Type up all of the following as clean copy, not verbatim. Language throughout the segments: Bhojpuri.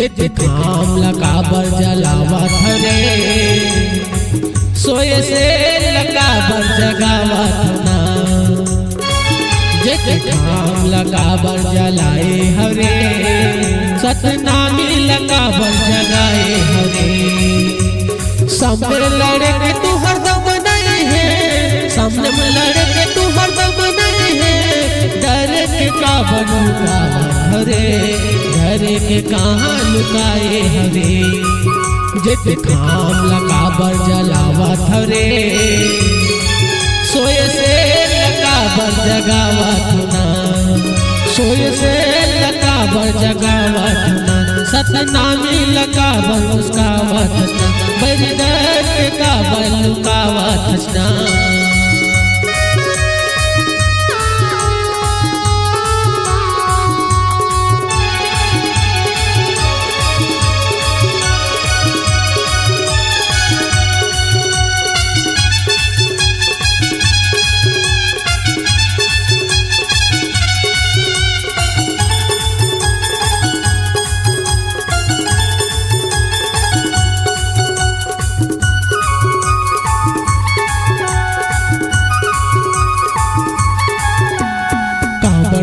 जित काम लकाबर जलावत रे सोए से लकाबर जगावत ना। जित काम लकाबर जलाए हरे सतनामी लकाबर जगाए हरे। सामने लड़के तू हरदम नहीं है, सामने में लड़के तू हरदम नहीं है। डर के काबर लुकावत हरे, डर के कहाँ लुकाए हरे। जित काम लकाबर जलावत हरे सोए से लकाबर जगावत ना। सोए से लकाबर जगावत ना, सतनामी लकाबर मुस्कावत ना। बड़ी डर के काबर लुकावत ना।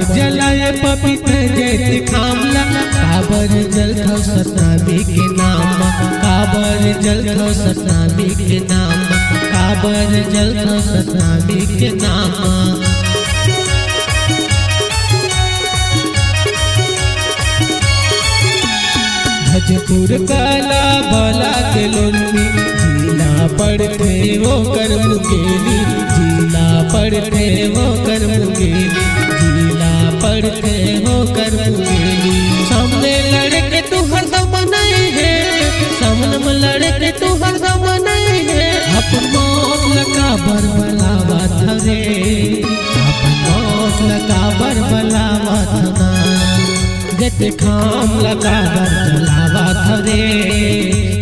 जलाए पपीते जैसे खामला काबर जल थो सतनामी के नाम। काबर जल थो सतनामी के नाम, काबर जल थो सतनामी के नाम। भजपुर काला भला के लोनी जिला पड़ते वो कर मुकेली, जिला पड़ते वो कर मुकेली, जिला पड़ते हो कर मुकेली। सामने लड़के तू हरदम नहीं है, सामने में लड़के तू हरदम नहीं है। अपन मौत लकाबर बलावत रे, अपन मौत लकाबर बलावत ना। जित खाम लकाबर जलावत रे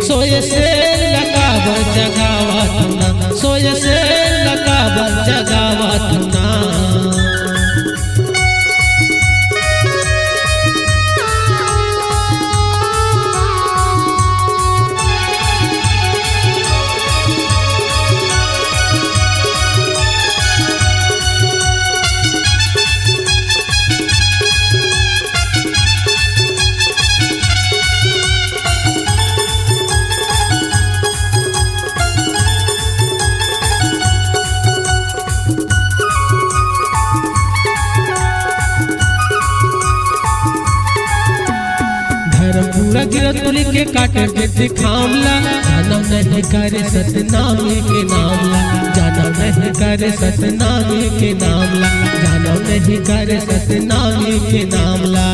सोए से लकाबर जगावत ना। सोए से लकाबर जगावत ना। पूरा गिरत तुली के काटे जित खामला। जाना नहीं करे सतनामी के नामला, जाना नहीं करे सतनामी के नामला, जाना नहीं करे सतनामी के नामला।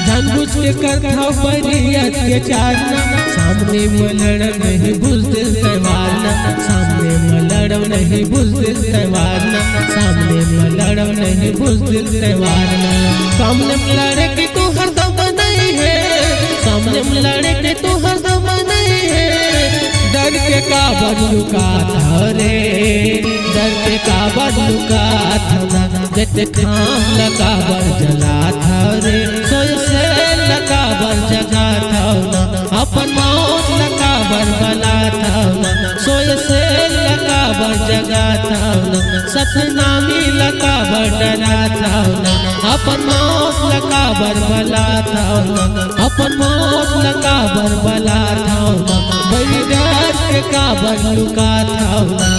जानबूझ के करता बरियत के चारना। सामने में लड़ नहीं बुज़दिल तैवारना, सामने में लड़ नहीं बुज़दिल तैवारना, सामने में लड़ नहीं बुज़दिल तैवारना। सामने में लड़े के तू हरदम नहीं है, सामने में लड़े के तू हरदम नहीं है। डर के काबर लुकात रे, डर के काबर लुकात ना। जित खाम लकाबर जलात रे सोए से लकाबर जगात ना। अपन मौत लकाबर बलात ना, सोए से लकाबर जगात ना। सतनामी लकाबर डरात ना। अपन मौत लकाबर बलात ना, अपन मौत लकाबर बलात ना। बड़ी डर के काबर लुकात ना।